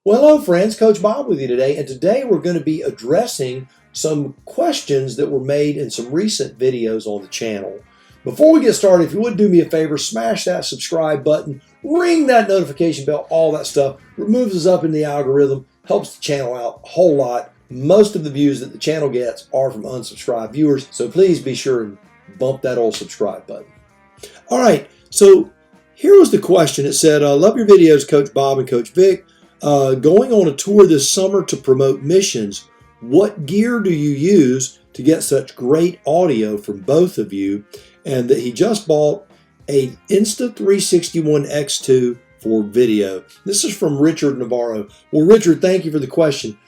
Well, hello friends, Coach Bob with you today, and today we're going to be addressing some questions that were made in some recent videos on the channel. Before we get started, if you would do me a favor, smash that subscribe button, ring that notification bell, all that stuff, removes us up in the algorithm, helps the channel out a whole lot. Most of the views that the channel gets are from unsubscribed viewers, so please be sure and bump that old subscribe button. All right, so here was the question. It said, love your videos, Coach Bob and Coach Vic. Going on a tour this summer to promote missions, what gear do you use to get such great audio from both of you? And that he just bought a Insta361 X2 for video. This is from Richard Navarro. Well, Richard, thank you for the question.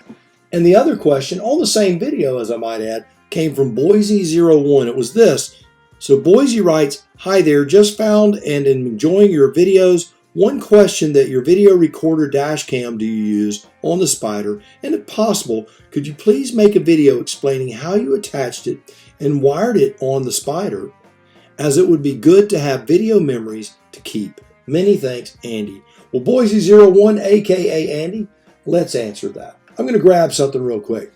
And the other question on the same video, as I might add, came from Boise01. It was this. So Boise writes, hi there, just found and am enjoying your videos. One question: that your video recorder dash cam do you use on the Spyder? And if possible, could you please make a video explaining how you attached it and wired it on the Spyder, as it would be good to have video memories to keep. Many thanks, Andy. Well, Boise01, aka Andy, let's answer that. I'm going to grab something real quick.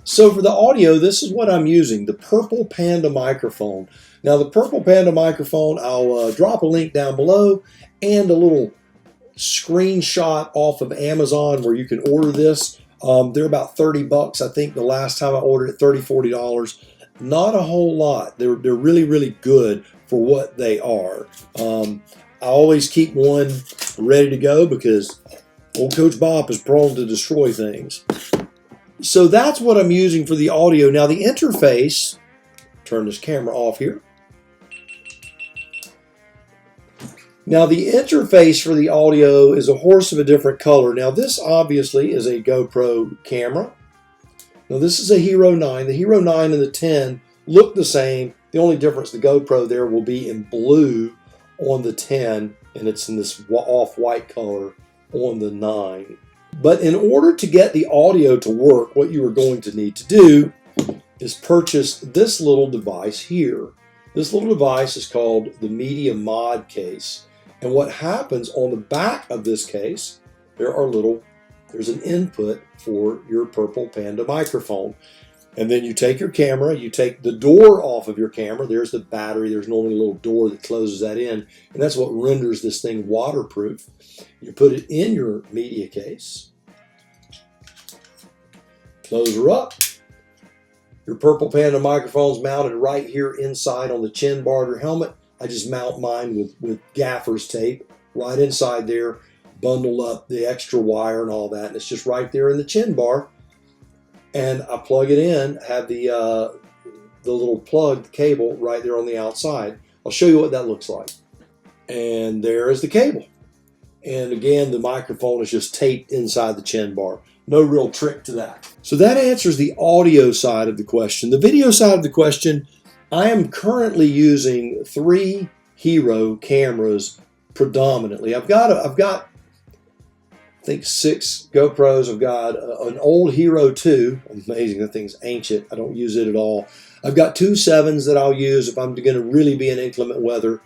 So for the audio, this is what I'm using, the Purple Panda microphone. Now the Purple Panda microphone, I'll drop a link down below and a little screenshot off of Amazon where you can order this. They're about 30 bucks. I think the last time I ordered it, $30, $40. Not a whole lot. They're really, really good for what they are. I always keep one ready to go because old Coach Bob is prone to destroy things. So that's what I'm using for the audio. Now the interface, turn this camera off here. Now the interface for the audio is a horse of a different color. Now this obviously is a GoPro camera. Now this is a Hero 9. The Hero 9 and the 10 look the same. The only difference, the GoPro there will be in blue on the 10 and it's in this off-white color on the 9. But in order to get the audio to work, what you are going to need to do is purchase this little device here. This little device is called the Media Mod case. And what happens on the back of this case, there's an input for your Purple Panda microphone. And then you take your camera, you take the door off of your camera. There's the battery. There's normally a little door that closes that in. And that's what renders this thing waterproof. You put it in your media case. Close her up. Your Purple Panda microphone's mounted right here inside on the chin bar of your helmet. I just mount mine with gaffer's tape right inside there. Bundle up the extra wire and all that, and it's just right there in the chin bar. And I plug it in, have the little plug, the cable, right there on the outside. I'll show you what that looks like. And there is the cable. And again, the microphone is just taped inside the chin bar. No real trick to that. So that answers the audio side of the question. The video side of the question, I am currently using 3 Hero cameras predominantly. I've got I think 6 GoPros. I've got an old Hero 2. Amazing, that thing's ancient. I don't use it at all. I've got 2 7s that I'll use if I'm going to really be in inclement weather.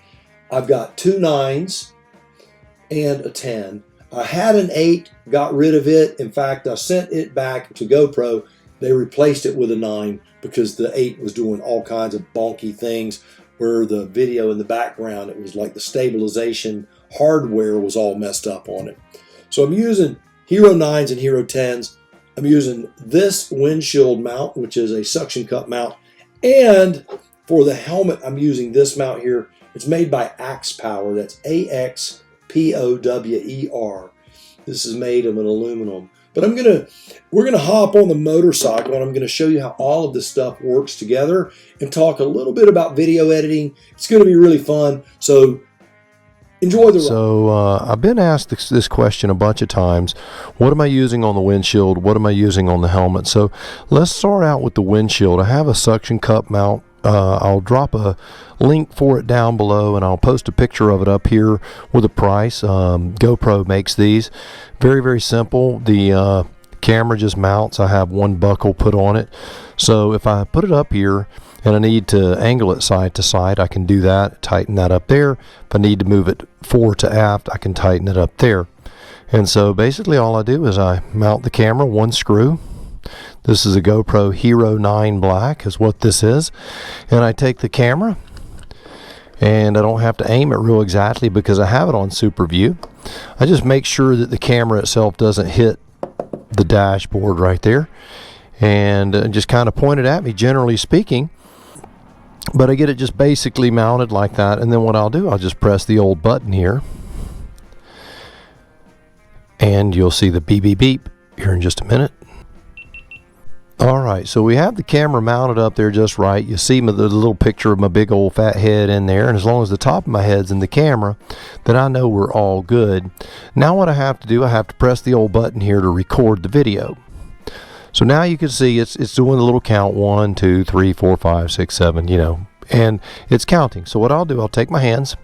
I've got 2 9s and a 10. I had an 8, got rid of it. In fact, I sent it back to GoPro. They replaced it with a 9 because the 8 was doing all kinds of bonky things where the video in the background, it was like the stabilization hardware was all messed up on it. So I'm using Hero 9s and Hero 10s. I'm using this windshield mount, which is a suction cup mount. And for the helmet, I'm using this mount here. It's made by AxPower. That's AxPower. This is made of an aluminum. But we're gonna hop on the motorcycle and I'm gonna show you how all of this stuff works together and talk a little bit about video editing. It's gonna be really fun. So enjoy the ride. So I've been asked this question a bunch of times. What am I using on the windshield? What am I using on the helmet? So let's start out with the windshield. I have a suction cup mount. I'll drop a link for it down below and I'll post a picture of it up here with a price. GoPro makes these. Very, very simple. The camera just mounts. I have one buckle put on it. So if I put it up here and I need to angle it side to side, I can do that, tighten that up there. If I need to move it forward to aft, I can tighten it up there. And so basically all I do is I mount the camera, one screw. This is a GoPro Hero 9 Black is what this is. And I take the camera, and I don't have to aim it real exactly because I have it on super view. I just make sure that the camera itself doesn't hit the dashboard right there, and just kind of point it at me, generally speaking. But I get it just basically mounted like that, and then what I'll do, I'll just press the old button here, and you'll see the beep beep beep here in just a minute. Alright, so we have the camera mounted up there just right. You see the little picture of my big old fat head in there, and as long as the top of my head's in the camera, then I know we're all good. Now what I have to do, I have to press the old button here to record the video. So now you can see it's doing the little count, 1, 2, 3, 4, 5, 6, 7, you know, and it's counting. So what I'll do, I'll take my hands,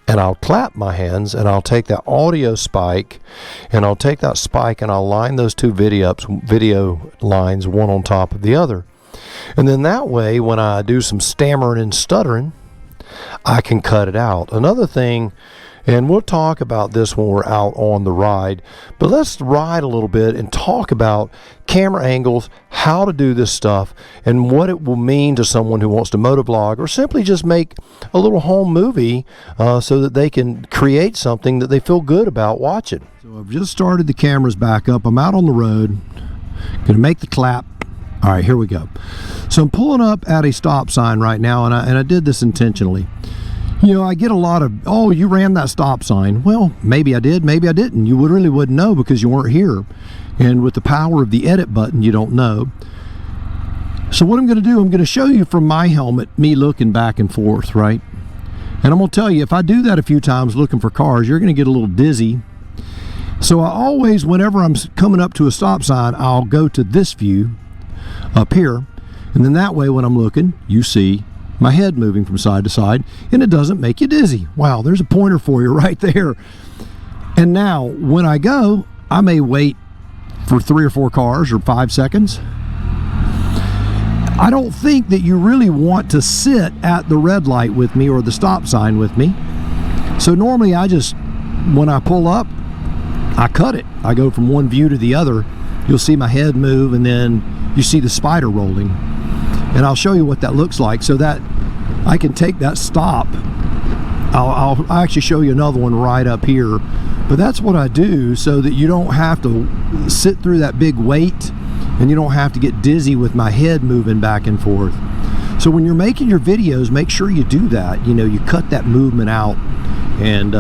and I'll clap my hands, and I'll take that audio spike, and I'll take that spike, and I'll line those two video lines, one on top of the other. And then that way, when I do some stammering and stuttering, I can cut it out. Another thing, and we'll talk about this when we're out on the ride, but let's ride a little bit and talk about camera angles, how to do this stuff, and what it will mean to someone who wants to motovlog or simply just make a little home movie so that they can create something that they feel good about watching. So I've just started the cameras back up. I'm out on the road, gonna make the clap. All right, here we go. So I'm pulling up at a stop sign right now, and I did this intentionally. You know, I get a lot of, oh, you ran that stop sign. Well, maybe I did, maybe I didn't. You really wouldn't know because you weren't here. And with the power of the edit button, you don't know. So what I'm going to do, I'm going to show you from my helmet, me looking back and forth, right? And I'm going to tell you, if I do that a few times looking for cars, you're going to get a little dizzy. So I always, whenever I'm coming up to a stop sign, I'll go to this view up here. And then that way, when I'm looking, you see my head moving from side to side, and it doesn't make you dizzy. Wow, there's a pointer for you right there. And now, when I go, I may wait for 3 or 4 cars or 5 seconds. I don't think that you really want to sit at the red light with me or the stop sign with me. So normally I just, when I pull up, I cut it. I go from one view to the other. You'll see my head move, and then you see the Spyder rolling. And I'll show you what that looks like so that I can take that stop. I'll actually show you another one right up here. But that's what I do so that you don't have to sit through that big wait, and you don't have to get dizzy with my head moving back and forth. So when you're making your videos, make sure you do that. You know, you cut that movement out. And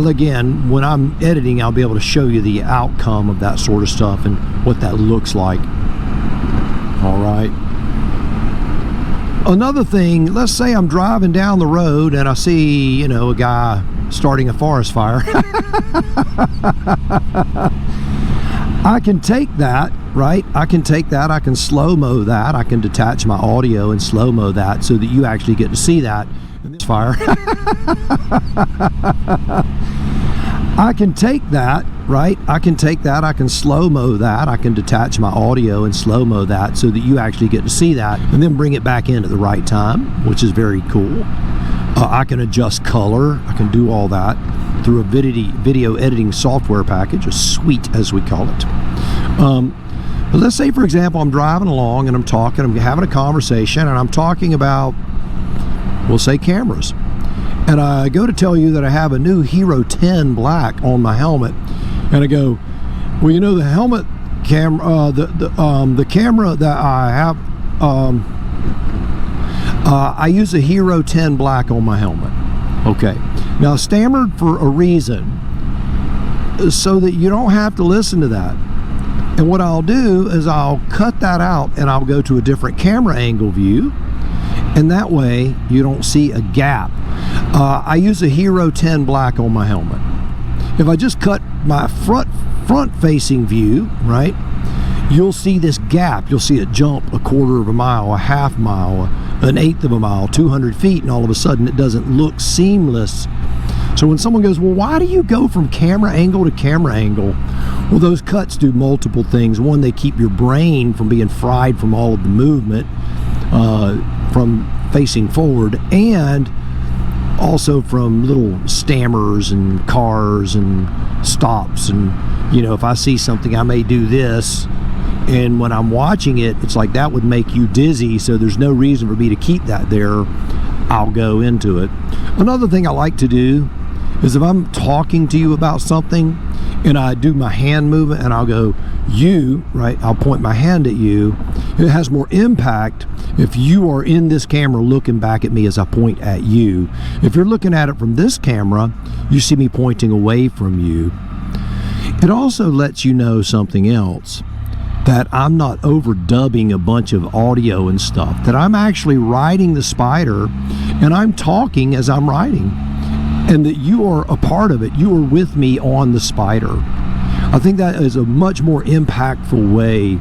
again, when I'm editing, I'll be able to show you the outcome of that sort of stuff and what that looks like. All right. Another thing, let's say I'm driving down the road and I see, you know, a guy starting a forest fire. I can take that, right? I can take that, I can slow-mo that, I can detach my audio and slow-mo that so that you actually get to see that. And this fire. I can take that, right? I can take that, I can slow-mo that, I can detach my audio and slow-mo that so that you actually get to see that, and then bring it back in at the right time, which is very cool. I can adjust color, I can do all that through a video editing software package, a suite as we call it. But let's say, for example, I'm driving along and I'm talking, I'm having a conversation, and I'm talking about, we'll say, cameras. And I go to tell you that I have a new Hero 10 Black on my helmet, and I go, well, you know, the helmet camera, the camera that I have, I use a Hero 10 Black on my helmet. Okay, now stammered for a reason, so that you don't have to listen to that. And what I'll do is I'll cut that out, and I'll go to a different camera angle view, and that way you don't see a gap. I use a Hero 10 Black on my helmet. If I just cut my front facing view, right, you'll see this gap. You'll see it jump 1/4 of a mile, a half mile, 1/8 of a mile, 200 feet, and all of a sudden it doesn't look seamless. So when someone goes, well, why do you go from camera angle to camera angle? Well, those cuts do multiple things. One, they keep your brain from being fried from all of the movement from facing forward, and also from little stammers and cars and stops, and you know, if I see something, I may do this, and when I'm watching it, it's like that would make you dizzy, so there's no reason for me to keep that there. I'll go into it. Another thing I like to do is if I'm talking to you about something and I do my hand movement and I'll go, you, right? I'll point my hand at you. It has more impact if you are in this camera looking back at me as I point at you. If you're looking at it from this camera, you see me pointing away from you. It also lets you know something else, that I'm not overdubbing a bunch of audio and stuff, that I'm actually riding the Spyder and I'm talking as I'm riding, and that you are a part of it. You are with me on the Spyder. I think that is a much more impactful way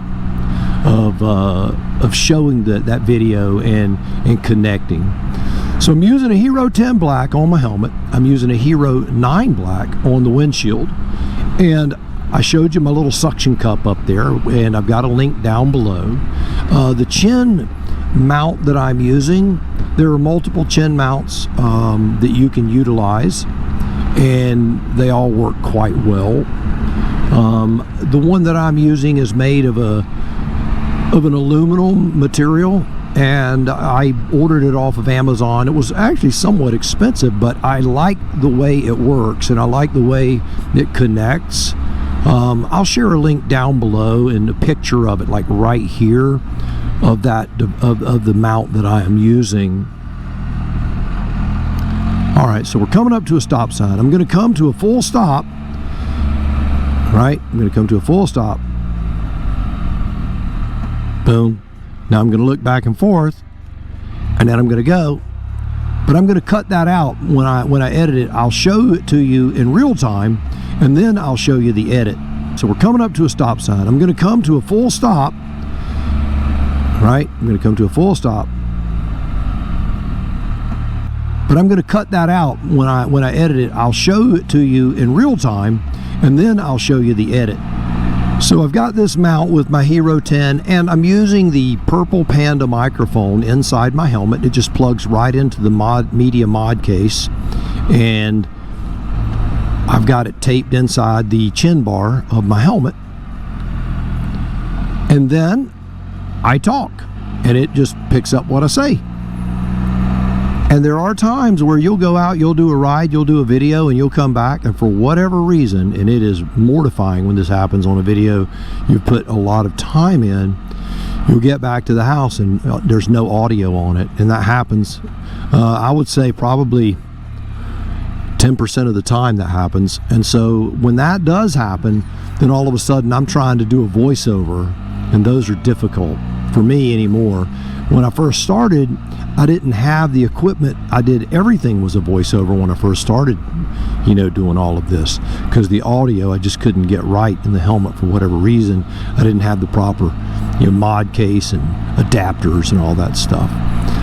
of showing that video and connecting. So I'm using a Hero 10 black on my helmet. I'm using a Hero 9 black on the windshield, and I showed you my little suction cup up there, and I've got a link down below. The chin mount that I'm using, there are multiple chin mounts that you can utilize, and they all work quite well. The one that I'm using is made of an aluminum material, and I ordered it off of Amazon. It was actually somewhat expensive, but I like the way it works, and I like the way it connects. I'll share a link down below and a picture of it, like right here, of that of the mount that I am using. All right, so we're coming up to a stop sign. I'm going to come to a full stop. Right, I'm going to come to a full stop. Boom. Now I'm going to look back and forth, and then I'm going to go. But I'm going to cut that out when I edit it. I'll show it to you in real time, and then I'll show you the edit. So we're coming up to a stop sign. I'm going to come to a full stop. Right? I'm going to come to a full stop. But I'm going to cut that out when I edit it. I'll show it to you in real time, and then I'll show you the edit. So I've got this mount with my Hero 10, and I'm using the purple Panda microphone inside my helmet. It just plugs right into the media mod case, and I've got it taped inside the chin bar of my helmet. And then I talk, and it just picks up what I say. And there are times where you'll go out, you'll do a ride, you'll do a video, and you'll come back, and for whatever reason, and it is mortifying when this happens on a video, you've put a lot of time in, you'll get back to the house and there's no audio on it. And that happens, I would say probably 10% of the time that happens. And so when that does happen, then all of a sudden I'm trying to do a voiceover, and those are difficult for me anymore. When I first started, I didn't have the equipment. Everything was a voiceover when I first started, you know, doing all of this, because the audio I just couldn't get right in the helmet for whatever reason. I didn't have the proper, you know, mod case and adapters and all that stuff.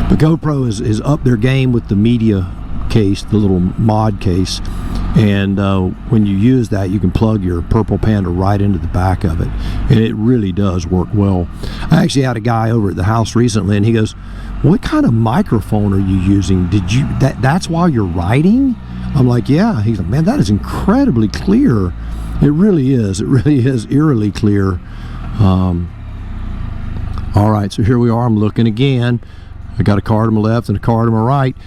But GoPro is up their game with the media case, the little mod case, and when you use that, you can plug your purple Panda right into the back of it, and it really does work well. I actually had a guy over at the house recently, and he goes, "What kind of microphone are you using? That's while you're riding?" I'm like, "Yeah." He's like, "Man, that is incredibly clear." It really is. It really is eerily clear. All right, so here we are. I'm looking again. I got a car to my left and a car to my right.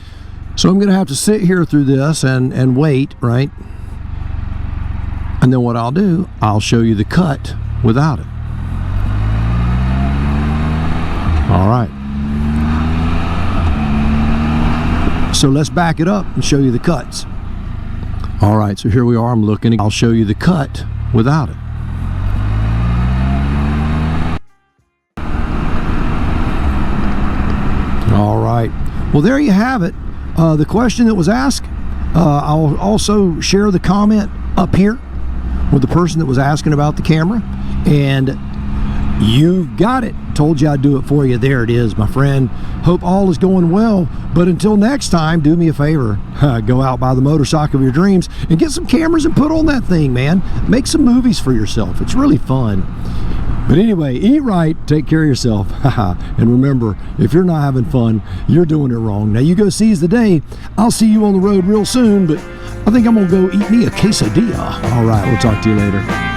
So I'm going to have to sit here through this and wait, right? And then what I'll do, I'll show you the cut without it. All right. So let's back it up and show you the cuts. All right, so here we are. I'm looking. I'll show you the cut without it. All right. Well, there you have it. The question that was asked, I'll also share the comment up here with the person that was asking about the camera, and you've got it. Told you I'd do it for you. There it is, my friend. Hope all is going well, but until next time, do me a favor, go out, buy the motorcycle of your dreams, and get some cameras and put on that thing, man. Make some movies for yourself. It's really fun. But anyway, eat right, take care of yourself, and remember, if you're not having fun, you're doing it wrong. Now you go seize the day. I'll see you on the road real soon, but I think I'm going to go eat me a quesadilla. All right, we'll talk to you later.